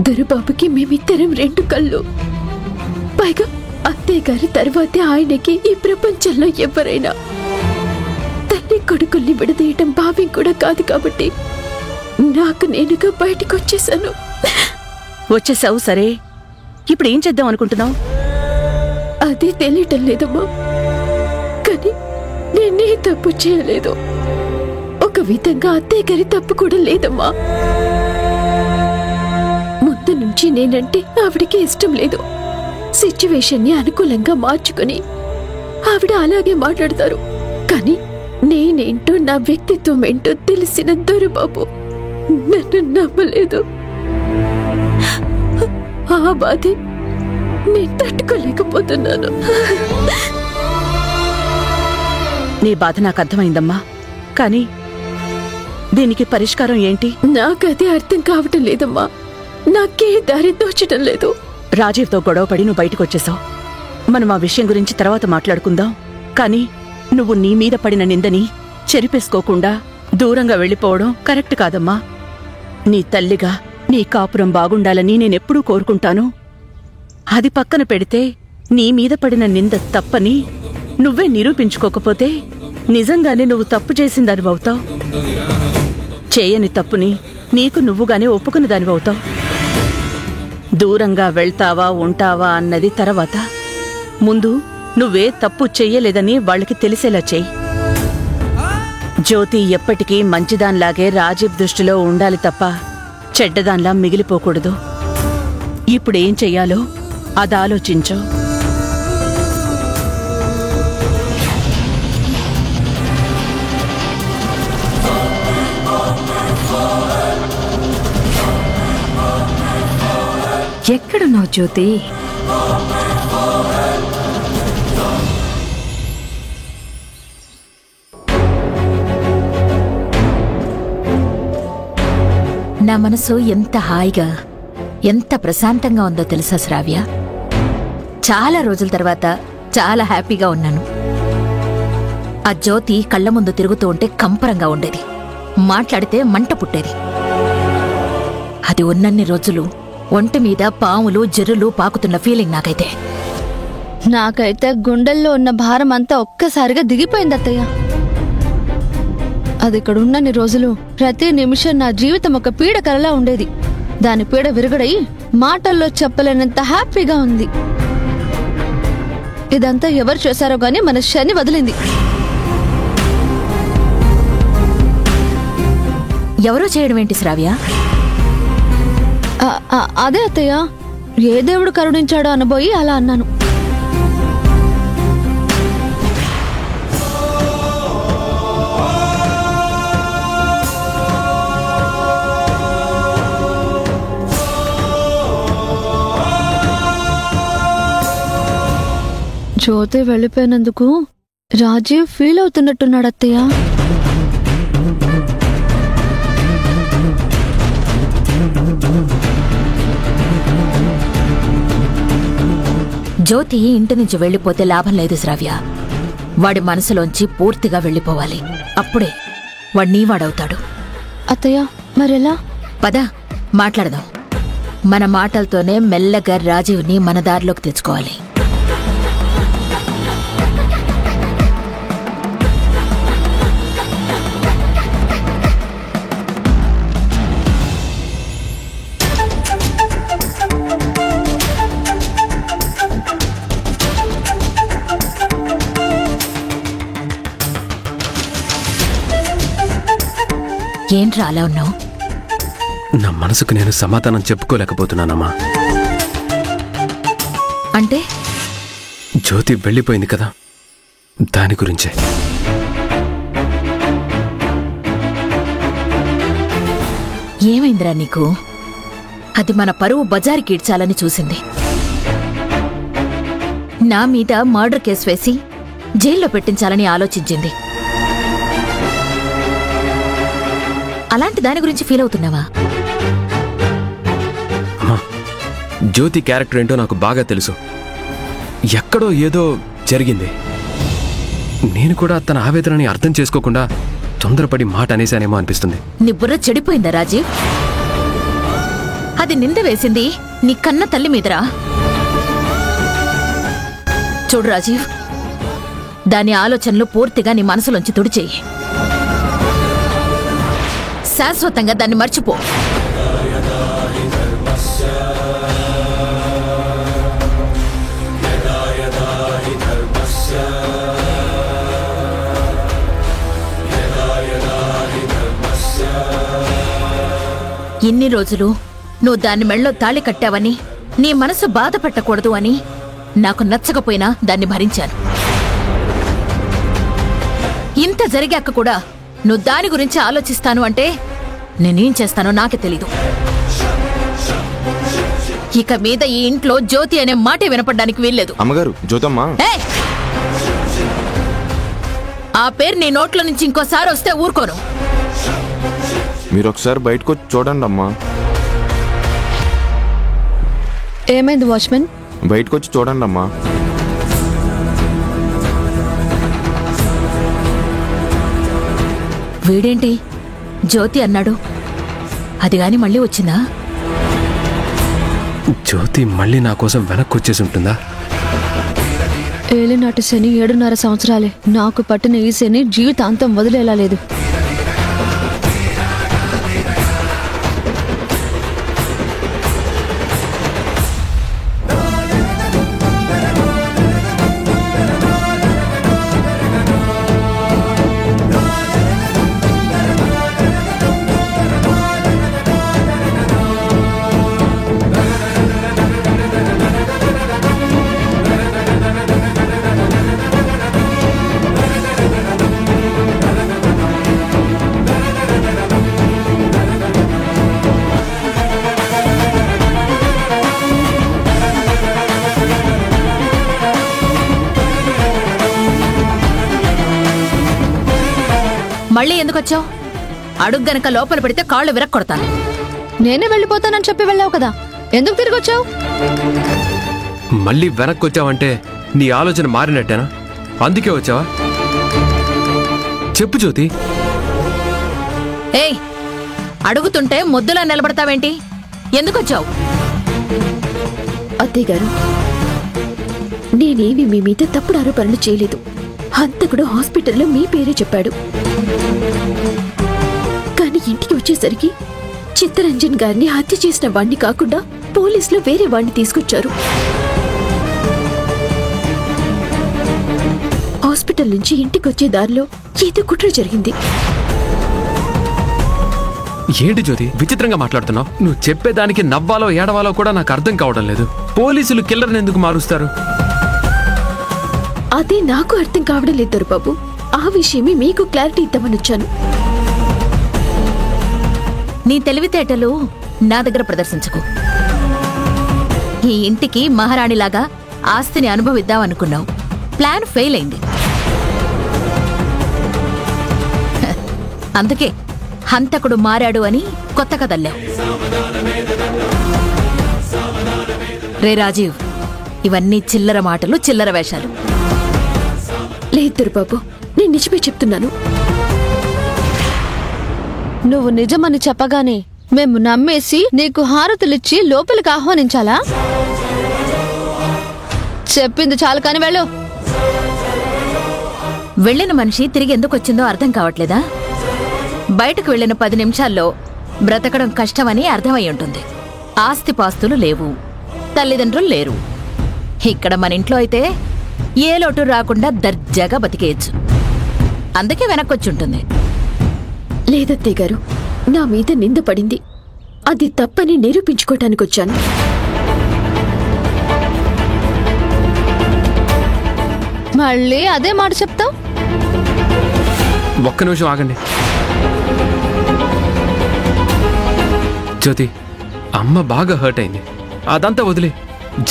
దొరబాబుకి మేమిద్దరం రెండు కళ్ళు. పైగా అత్తయ్య గారి తర్వాతే ఆయనకి ఈ ప్రపంచంలో ఎవరైనా. తల్లి కొడుకుల్ని విడదీయటం భావ్యం కూడా కాదు కాబట్టి నాకు నేనుగా బయటకు వచ్చేసాను. వచ్చేసావు సరే, ఇప్పుడు ఏం చేద్దాం అనుకుంటున్నావు? అది తెలియటం లేదమ్మా. కానీ నేనే తప్పు చేయలేదు. ఒక విధంగా అత్తయ్య గారి తప్పు కూడా లేదమ్మా. ముందు నుంచి నేనంటే ఆవిడికి ఇష్టం లేదు. సిచ్యువేషన్ ని అనుకూలంగా మార్చుకుని ఆవిడ అలాగే మాట్లాడతారు. కానీ నేనేంటో నా వ్యక్తిత్వం ఏంటో తెలిసిన దొరబాబు నన్ను నమ్మలేదు. ఆ బాధ నేను తట్టుకోలేకపోతున్నాను. నీ బాధ నాకు అర్థమైందమ్మా, కానీ దీనికి పరిష్కారం ఏంటి? నాకదే అర్థం కావటం లేదమ్మా. నాకే దారి తోచటం లేదు. రాజీవ్తో గొడవపడి నువ్వు బయటకొచ్చేసావు. మనం ఆ విషయం గురించి తర్వాత మాట్లాడుకుందాం. కానీ నువ్వు నీ మీద పడిన నిందని చెరిపేసుకోకుండా దూరంగా వెళ్ళిపోవడం కరెక్ట్ కాదమ్మా. నీ తల్లిగా నీ కాపురం బాగుండాలని నేనెప్పుడూ కోరుకుంటాను. అది పక్కన పెడితే నీ మీద పడిన నింద తప్పని నువ్వే నిరూపించుకోకపోతే నిజంగానే నువ్వు తప్పు చేసిందానివవుతావు. చేయని తప్పుని నీకు నువ్వుగానే ఒప్పుకుని దానివవుతావు. దూరంగా వెళ్తావా ఉంటావా అన్నది తర్వాత. ముందు నువ్వే తప్పు చెయ్యలేదని వాళ్ళకి తెలిసేలా చెయ్యి. జ్యోతి ఎప్పటికీ మంచిదాన్లాగే రాజీవ్ దృష్టిలో ఉండాలి తప్ప చెడ్డదాన్లా మిగిలిపోకూడదు. ఇప్పుడేం చెయ్యాలో అది ఆలోచించు. ఎక్కడున్నావు జ్యోతి? నా మనసు ఎంత హాయిగా ఎంత ప్రశాంతంగా ఉందో తెలుసా శ్రావ్య? చాలా రోజుల తర్వాత చాలా హ్యాపీగా ఉన్నాను. ఆ జ్యోతి కళ్ళ ముందు తిరుగుతూ ఉంటే కంపరంగా ఉండేది. మాట్లాడితే మంట పుట్టేది. అది ఉన్నన్ని రోజులు ఒంటి మీద పాములు జర్రులు పాకుతున్న ఫీలింగ్ నాకైతే గుండెల్లో ఉన్న భారం అంతా ఒక్కసారిగా దిగిపోయింది అత్తయ్య. అది ఇక్కడ ఉన్నన్ని రోజులు ప్రతి నిమిషం నా జీవితం ఒక పీడ కలలా ఉండేది. దాని పీడ విరుగడై మాటల్లో చెప్పలేనంత హ్యాపీగా ఉంది. ఇదంతా ఎవరు చేశారో గాని మన శని వదిలింది. ఎవరో చేయడం ఏంటి శ్రావ్య? అదే అత్తయ్య, ఏ దేవుడు కరుణించాడో అనబోయి అలా అన్నాను. జ్యోతి వెళ్ళిపోయినందుకు రాజీవ్ ఫీల్ అవుతున్నట్టున్నాడు అత్తయ్య. జ్యోతి ఇంటి నుంచి వెళ్ళిపోతే లాభం లేదు శ్రావ్య. వాడి మనసులోంచి పూర్తిగా వెళ్ళిపోవాలి. అప్పుడే వాడు నీవాడవుతాడు. అత్తయ్య మరెలా? పద మాట్లాడదాం. మన మాటలతోనే మెల్లగా రాజీవ్ని మన దారిలోకి తెచ్చుకోవాలి. ఏంట్రా అలా ఉన్నావు? నా మనసుకు నేను సమాధానం చెప్పుకోలేకపోతున్నానమ్మా. అంటే జ్యోతి వెళ్ళిపోయింది కదా, దాని గురించే. ఏమైందిరా నీకు? అది మన పరువు బజారుకి ఈడ్చాలని చూసింది. నా మీద మర్డర్ కేసు వేసి జైల్లో పెట్టించాలని ఆలోచించింది. అలాంటి దాని గురించి ఫీల్ అవుతున్నావా? జ్యోతి క్యారెక్టర్ ఏంటో నాకు బాగా తెలుసు. ఎక్కడో ఏదో జరిగింది. నేను కూడా తన ఆవేదనని అర్థం చేసుకోకుండా తొందరపడి మాట అనేసానేమో అనిపిస్తుంది. నీ బుర్ర చెడిపోయిందా రాజీవ్? అది నింద వేసింది నీ కన్న తల్లి మీదరా. చూడు రాజీవ్, దాని ఆలోచనలు పూర్తిగా నీ మనసులోంచి తుడిచేయి. శాశ్వతంగా దాన్ని మర్చిపో. ఇన్ని రోజులు నువ్వు దాని మెళ్ళో తాళి కట్టావని, నీ మనసు బాధ పెట్టకూడదు అని నాకు నచ్చకపోయినా దాన్ని భరించాను. ఇంత జరిగాక కూడా నువ్వు దాని గురించి ఆలోచిస్తాను అంటే నేనేం చేస్తానో నాకే తెలీదు. ఇక మీద ఈ ఇంట్లో జ్యోతి అనే మాటే వినపడ్డానికి వీల్లేదు. అమ్మగారు, జ్యోతమ్మ. ఏయ్! ఆ పేరు నీ నోట్లో నుంచి ఇంకోసారి వస్తే ఊరుకోను. మీరు ఒకసారి బయటకు వచ్చి చూడండి అమ్మా. ఏమైంది వాచ్మెన్? బయటకు వచ్చి చూడండి అమ్మా. వీడేంటి జ్యోతి అన్నాడు, అది గాని మళ్ళీ వచ్చిందా? జ్యోతి మళ్ళీ నా కోసం వెనక్కి వచ్చేసి ఉంటుందా? ఏలినాటి శని 7.5 సంవత్సరాలే. నాకు పట్టిన ఈ శని జీవితాంతం వదిలేలా లేదు. మళ్ళీ ఎందుకొచ్చావు? అడుగు గనక లోపల పెడితే కాళ్ళు విరక్కొడతాను. నేనే వెళ్ళిపోతానని చెప్పి వెళ్ళావు కదా, ఎందుకు తిరిగి వచ్చావు? మళ్ళీ వెనక్కి వచ్చావంటే నీ ఆలోచన మారినట్టేనా? అందుకే వచ్చావా? చెప్పు జ్యోతి. ఏయ్, అడుగుతుంటే ముద్దులా నిలబడతావేంటి? ఎందుకొచ్చావు? అత్తయ్య గారు, నేనేమి మీ మీద తప్పుడు ఆరోపణలు చేయలేదు. హంతకుడు హాస్పిటల్లో మీ పేరే చెప్పాడు. కానీ ఇంటికి వచ్చేసరికి చిత్తరంజన్ గారిని హత్య చేసిన వాణ్ణి కాకుండా పోలీసులు వేరే వాణ్ణి తీసుకొచ్చారు. హాస్పిటల్ నుంచి ఇంటికి వచ్చే దారిలో ఏదో కుట్ర జరిగింది. ఏంటి జ్యోతి విచిత్రంగా మాట్లాడుతున్నావు? నువ్వు చెప్పేదానికి నవ్వాలో ఏడవాలో కూడా నాకు అర్థం కావడం లేదు. పోలీసులు కిల్లర్ని ఎందుకు మారుస్తారు? అదే నాకు అర్థం కావడం లేదు దొరబాబు. ఆ విషయమే మీకు క్లారిటీ ఇద్దామని వచ్చాను. నీ తెలివితేటలు నా దగ్గర ప్రదర్శించకు. ఈ ఇంటికి మహారాణిలాగా ఆస్తిని అనుభవిద్దామనుకున్నావు. ప్లాన్ ఫెయిల్ అయింది. అందుకే హంతకుడు మారాడు అని కొత్త కథల్లావు. రే రాజీవ్, ఇవన్నీ చిల్లర మాటలు, చిల్లర వేషాలు. లేదు దొరబాబు, నేను నిజమే చెప్తున్నాను. నువ్వు నిజమని చెప్పగానే మేము నమ్మేసి నీకు హారతులిచ్చి లోపలికి ఆహ్వానించాలా? చెప్పింది చాలు కాని వెళ్ళు. వెళ్ళిన మనిషి తిరిగి ఎందుకు వచ్చిందో అర్థం కావట్లేదా? బయటకు వెళ్ళిన 10 నిమిషాల్లో బ్రతకడం కష్టమని అర్థమై ఉంటుంది. ఆస్తిపాస్తులు లేవు, తల్లిదండ్రులు లేరు. ఇక్కడ మన ఇంట్లో అయితే ఏ లోటు రాకుండా దర్జాగా బతికేయచ్చు. అందుకే వెనక్కొచ్చుంటుంది. లేదత్తయ్య గారు, నా మీద నింద పడింది. అది తప్పని నిరూపించుకోవటానికి వచ్చాను. మళ్ళీ అదే మాట చెప్తావు? ఒక్క నిమిషం ఆగండి జ్యోతి. అమ్మ బాగా హర్ట్ అయింది. అదంతా వదిలే.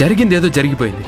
జరిగిందేదో జరిగిపోయింది.